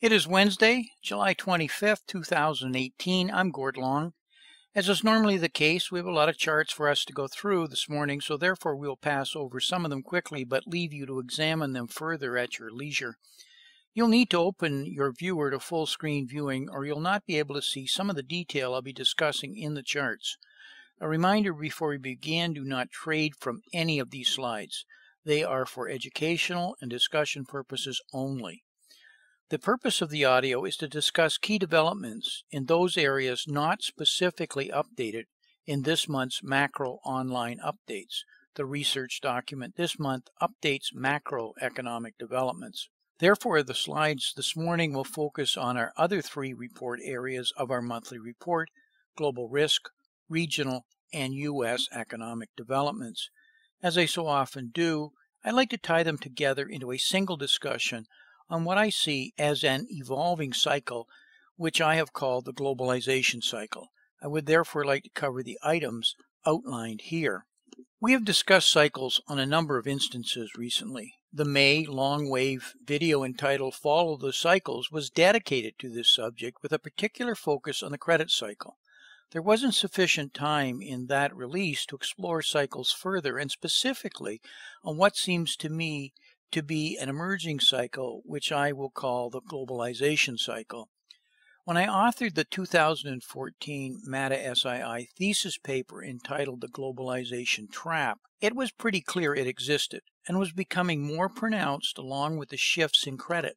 It is Wednesday, July 25th, 2018. I'm Gord Long. As is normally the case, we have a lot of charts for us to go through this morning, so therefore we'll pass over some of them quickly, but leave you to examine them further at your leisure. You'll need to open your viewer to full screen viewing, or you'll not be able to see some of the detail I'll be discussing in the charts. A reminder before we begin, do not trade from any of these slides. They are for educational and discussion purposes only. The purpose of the audio is to discuss key developments in those areas not specifically updated in this month's macro online updates. The research document this month updates macroeconomic developments. Therefore, the slides this morning will focus on our other three report areas of our monthly report: global risk, regional, and U.S. economic developments. As I so often do, I like to tie them together into a single discussion on what I see as an evolving cycle, which I have called the globalization cycle. I would therefore like to cover the items outlined here. We have discussed cycles on a number of instances recently. The May long wave video entitled "Follow the Cycles" was dedicated to this subject with a particular focus on the credit cycle. There wasn't sufficient time in that release to explore cycles further, and specifically on what seems to me to be an emerging cycle, which I will call the globalization cycle. When I authored the 2014 MATA-SII thesis paper entitled The Globalization Trap, it was pretty clear it existed and was becoming more pronounced along with the shifts in credit.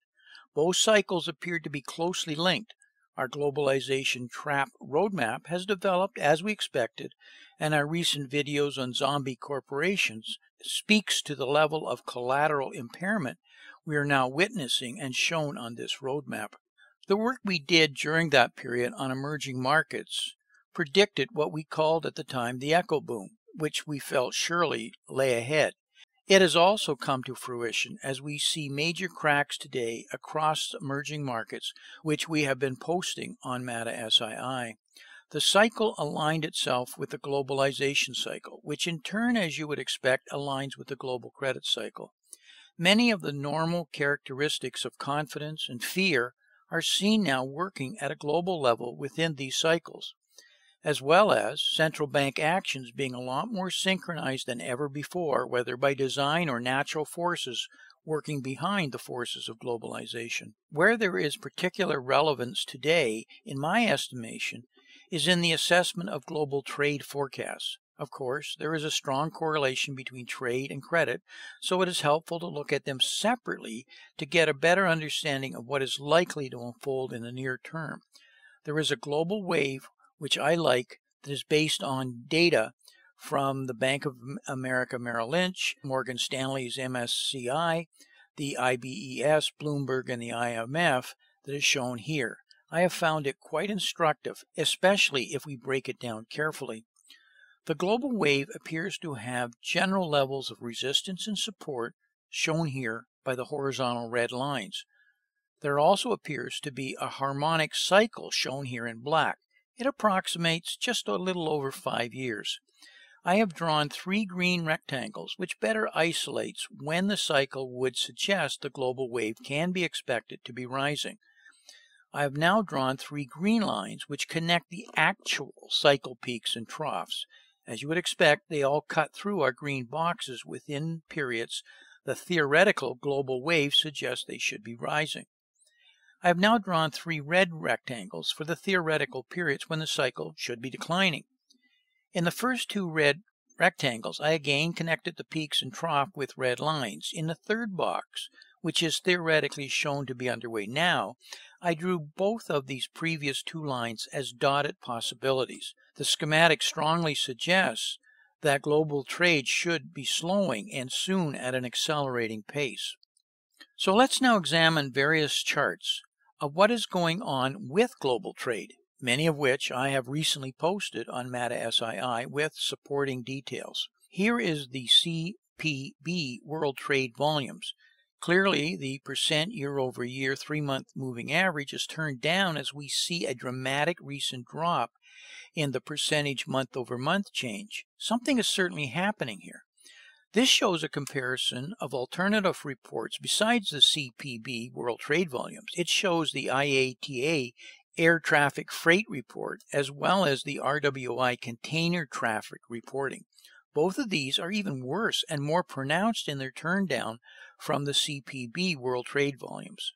Both cycles appeared to be closely linked. Our globalization trap roadmap has developed as we expected, and our recent videos on zombie corporations speaks to the level of collateral impairment we are now witnessing and shown on this roadmap. The work we did during that period on emerging markets predicted what we called at the time the echo boom, which we felt surely lay ahead. It has also come to fruition as we see major cracks today across emerging markets, which we have been posting on MATA-SII. The cycle aligned itself with the globalization cycle, which in turn, as you would expect, aligns with the global credit cycle. Many of the normal characteristics of confidence and fear are seen now working at a global level within these cycles, as well as central bank actions being a lot more synchronized than ever before, whether by design or natural forces working behind the forces of globalization. Where there is particular relevance today, in my estimation, is in the assessment of global trade forecasts. Of course, there is a strong correlation between trade and credit, so it is helpful to look at them separately to get a better understanding of what is likely to unfold in the near term. There is a global wave which I like, that is based on data from the Bank of America Merrill Lynch, Morgan Stanley's MSCI, the IBES, Bloomberg, and the IMF, that is shown here. I have found it quite instructive, especially if we break it down carefully. The global wave appears to have general levels of resistance and support, shown here by the horizontal red lines. There also appears to be a harmonic cycle, shown here in black. It approximates just a little over 5 years. I have drawn three green rectangles, which better isolates when the cycle would suggest the global wave can be expected to be rising. I have now drawn three green lines, which connect the actual cycle peaks and troughs. As you would expect, they all cut through our green boxes within periods the theoretical global wave suggests they should be rising. I have now drawn three red rectangles for the theoretical periods when the cycle should be declining. In the first two red rectangles, I again connected the peaks and trough with red lines. In the third box, which is theoretically shown to be underway now, I drew both of these previous two lines as dotted possibilities. The schematic strongly suggests that global trade should be slowing and soon at an accelerating pace. So let's now examine various charts of what is going on with global trade, many of which I have recently posted on MATA-SII with supporting details. Here is the CPB World Trade volumes. Clearly, the percent year-over-year 3-month moving average is turned down as we see a dramatic recent drop in the percentage month-over-month change. Something is certainly happening here. This shows a comparison of alternative reports besides the CPB World Trade volumes. It shows the IATA Air Traffic Freight Report as well as the RWI Container Traffic Reporting. Both of these are even worse and more pronounced in their turndown from the CPB World Trade volumes.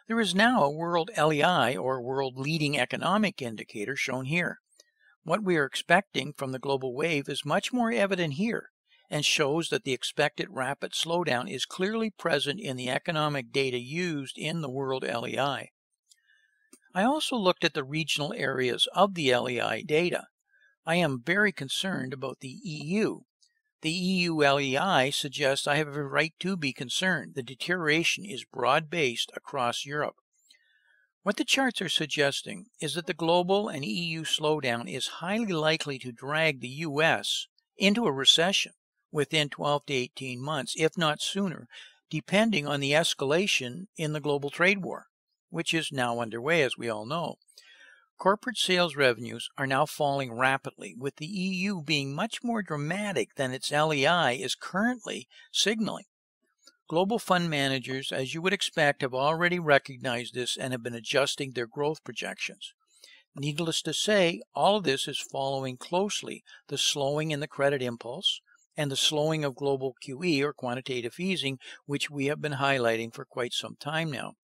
There is now a World LEI, or World Leading Economic Indicator, shown here. What we are expecting from the global wave is much more evident here, and shows that the expected rapid slowdown is clearly present in the economic data used in the World LEI. I also looked at the regional areas of the LEI data. I am very concerned about the EU. The EU LEI suggests I have a right to be concerned. The deterioration is broad-based across Europe. What the charts are suggesting is that the global and EU slowdown is highly likely to drag the US into a recession within 12 to 18 months, if not sooner, depending on the escalation in the global trade war, which is now underway, as we all know. Corporate sales revenues are now falling rapidly, with the EU being much more dramatic than its LEI is currently signaling. Global fund managers, as you would expect, have already recognized this and have been adjusting their growth projections. Needless to say, all of this is following closely the slowing in the credit impulse and the slowing of global QE, or quantitative easing, which we have been highlighting for quite some time now.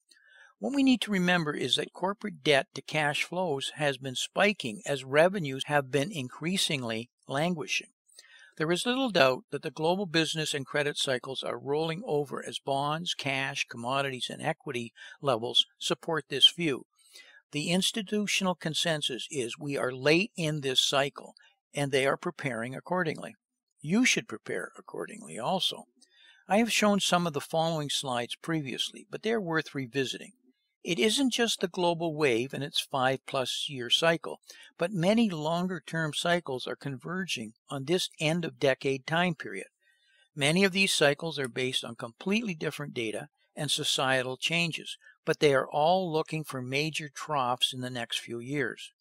What we need to remember is that corporate debt to cash flows has been spiking as revenues have been increasingly languishing. There is little doubt that the global business and credit cycles are rolling over as bonds, cash, commodities, and equity levels support this view. The institutional consensus is we are late in this cycle, and they are preparing accordingly. You should prepare accordingly also. I have shown some of the following slides previously, but they're worth revisiting. It isn't just the global wave and its 5+ year cycle, but many longer-term cycles are converging on this end-of-decade time period. Many of these cycles are based on completely different data and societal changes, but they are all looking for major troughs in the next few years.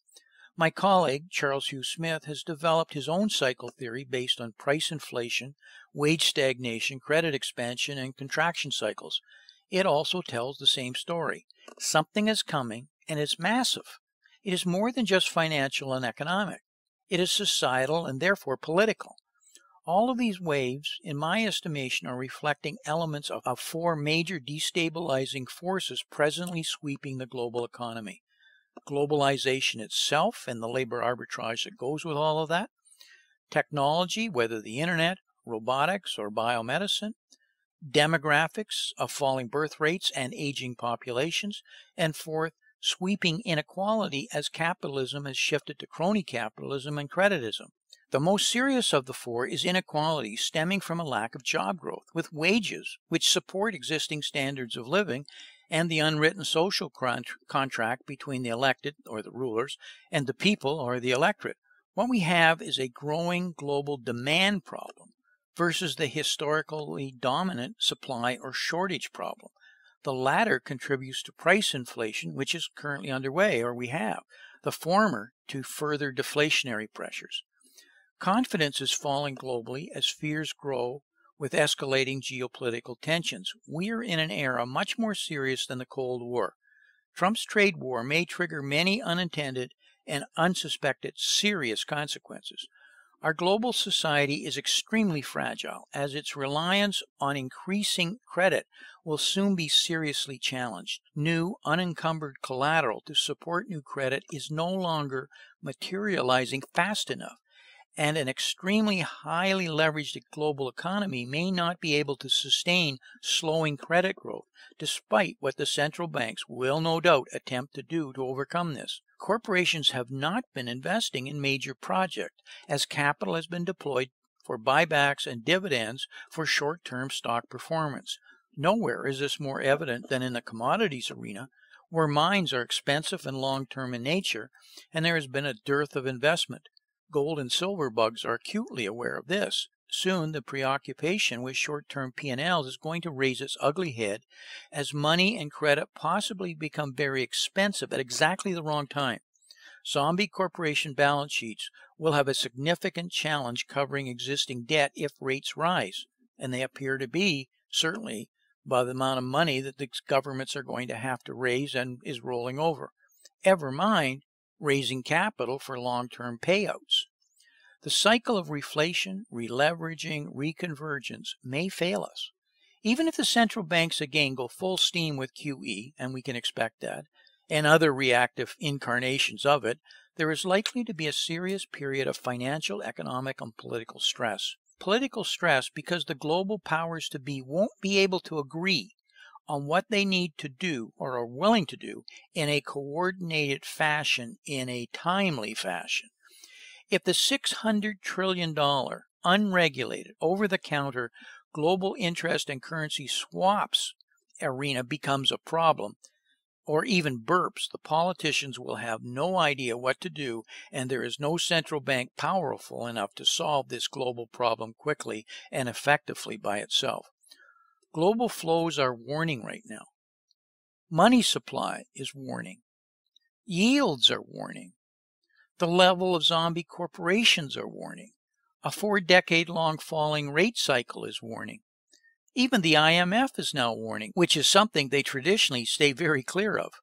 My colleague, Charles Hugh Smith, has developed his own cycle theory based on price inflation, wage stagnation, credit expansion, and contraction cycles. It also tells the same story. Something is coming, and it's massive. It is more than just financial and economic. It is societal and therefore political. All of these waves, in my estimation, are reflecting elements of 4 major destabilizing forces presently sweeping the global economy. Globalization itself and the labor arbitrage that goes with all of that. Technology, whether the internet, robotics, or biomedicine. Demographics of falling birth rates and aging populations. And fourth, sweeping inequality as capitalism has shifted to crony capitalism and creditism. The most serious of the 4 is inequality stemming from a lack of job growth, with wages which support existing standards of living and the unwritten social contract between the elected, or the rulers, and the people, or the electorate. What we have is a growing global demand problem versus the historically dominant supply or shortage problem. The latter contributes to price inflation, which is currently underway, or we have. The former to further deflationary pressures. Confidence is falling globally as fears grow with escalating geopolitical tensions. We are in an era much more serious than the Cold War. Trump's trade war may trigger many unintended and unsuspected serious consequences. Our global society is extremely fragile, as its reliance on increasing credit will soon be seriously challenged. New, unencumbered collateral to support new credit is no longer materializing fast enough, and an extremely highly leveraged global economy may not be able to sustain slowing credit growth, despite what the central banks will no doubt attempt to do to overcome this. Corporations have not been investing in major projects, as capital has been deployed for buybacks and dividends for short-term stock performance. Nowhere is this more evident than in the commodities arena, where mines are expensive and long-term in nature, and there has been a dearth of investment. Gold and silver bugs are acutely aware of this. Soon the preoccupation with short-term P&Ls is going to raise its ugly head as money and credit possibly become very expensive at exactly the wrong time. Zombie corporation balance sheets will have a significant challenge covering existing debt if rates rise. and they appear to be, certainly, by the amount of money that the governments are going to have to raise and is rolling over. Ever mind raising capital for long-term payouts. The cycle of reflation, releveraging, reconvergence may fail us. Even if the central banks again go full steam with QE, and we can expect that, and other reactive incarnations of it, there is likely to be a serious period of financial, economic, and political stress. Political stress because the global powers to be won't be able to agree on what they need to do or are willing to do in a coordinated fashion, in a timely fashion. If the $600 trillion unregulated, over-the-counter global interest and currency swaps arena becomes a problem, or even burps, the politicians will have no idea what to do, and there is no central bank powerful enough to solve this global problem quickly and effectively by itself. Global flows are warning right now. Money supply is warning. Yields are warning. The level of zombie corporations are warning. A 4-decade-long falling rate cycle is warning. Even the IMF is now warning, which is something they traditionally stay very clear of.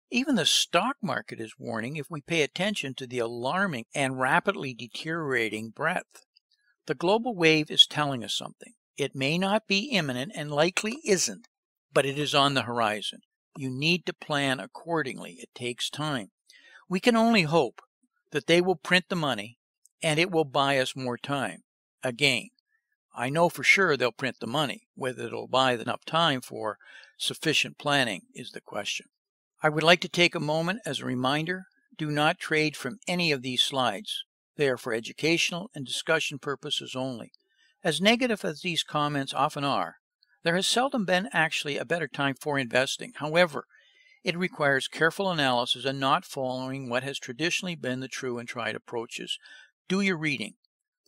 Even the stock market is warning if we pay attention to the alarming and rapidly deteriorating breadth. The global wave is telling us something. It may not be imminent and likely isn't, but it is on the horizon. You need to plan accordingly. It takes time. We can only hope that they will print the money and it will buy us more time. Again, I know for sure they'll print the money. Whether it'll buy enough time for sufficient planning is the question. I would like to take a moment as a reminder, do not trade from any of these slides. They are for educational and discussion purposes only. As negative as these comments often are, there has seldom been actually a better time for investing. However, it requires careful analysis and not following what has traditionally been the true and tried approaches. Do your reading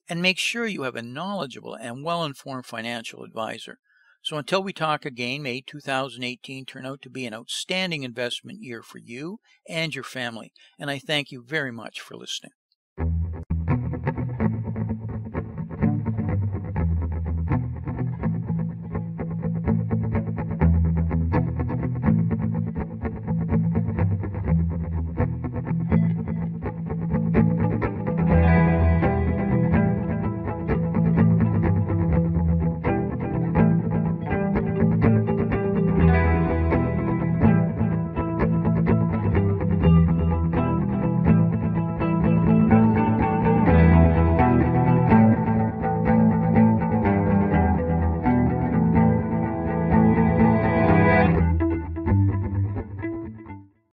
and make sure you have a knowledgeable and well-informed financial advisor. So until we talk again, may 2018 turn out to be an outstanding investment year for you and your family. And I thank you very much for listening.